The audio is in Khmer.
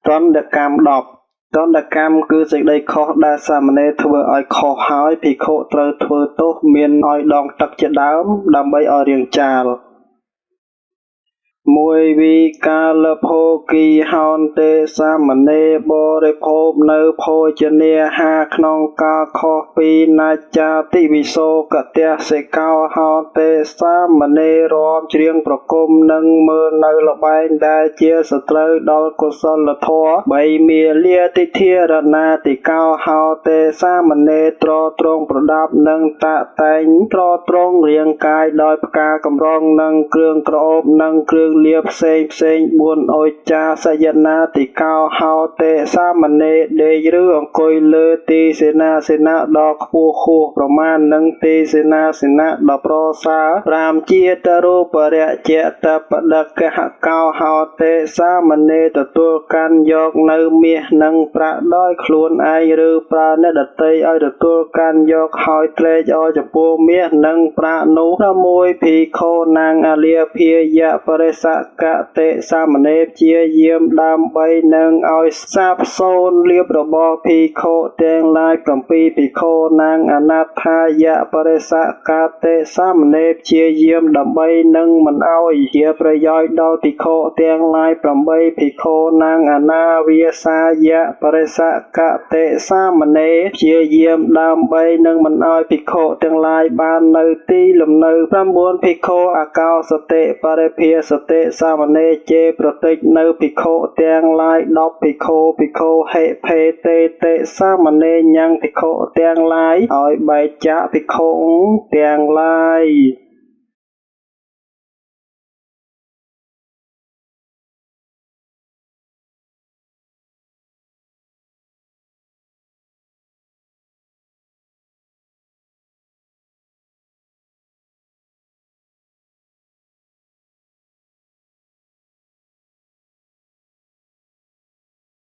តន្តកម្ម10តន្តកម្មគឺសេចក្តីខុសដែលសាមណេរធ្វើឲ្យខុសហើយភិក្ខុត្រូវធ្វើទោសមានឲ្យដងទឹកជាដើមដើម្បីឲ្យរាងចាលមួយវិកាលភោគីហោនទេសាមណេរបរិភោគនៅភោជនាហារក្នុងកាលខុសពីណាចាតិវិសោកតៈសិកោហោទេសាមណេររាំច្រៀងប្រគំនិងមើលនៅល្បែងដែលជាសត្រូវដល់កុសលធម៌បីមាលាតិធារណាតិកោហោទេសាមណេរត្រត្រង់ប្រដាប់និងតាក់តែងត្រត្រង់រាងកាយដោយផ្កាកម្រងនិងគ្រឿងក្រអូបនិងគ្រឿងលាផ្សេង4អុច្ចាសយនាតិកោហោទេសាមណេរដេកឬអង្គុយលើទីសេនាសនៈដ៏ខ្ពស់ខួសប្រមាណនឹងទីសេនាសនៈដ៏ប្រសើរ5ជាតរូបរជតបដកហកោហោទេសាមណេរទទួលកាន់យកនៅមាសនិងប្រាក់ដោយខ្លួនឯងឬប្រើអ្នកដទៃឲ្យទទួលកាន់យកហើយត្រេកអរចំពោះមាសនិងប្រាក់នោះ6ភិក្ខុនាងអាលាភាយៈបរិសកតិសាមណេរព្យាយាមដើម្បីនឹងឲ្យសាបសូន្យលៀបរបស់ភិក្ខុទាំងឡាយ7ភិក្ខុនាងអនាថាយៈបរិសកតិសាមណេរព្យាយាមដើម្បីនឹងមិនឲ្យជាប្រយោជន៍ដល់ភិក្ខុទាំងឡាយ8ភិក្ខុនាងអនាវាសាយៈបរិសកតិសាមណេរព្យាយាមដើម្បីនឹងមិនឲ្យភិក្ខុទាំងឡាយបាននៅទីលំនៅ9ភិក្ខុអកោសតិបរិភាសតិសាមណេរជេរប្រតិចនៅភិក្ខុទាំងឡាយ10ភិក្ខុហេភេតេតិសាមណេរញ៉ាំងភិក្ខុទាំងឡាយឲ្យបែកចាកភិក្ខុទាំងឡាយ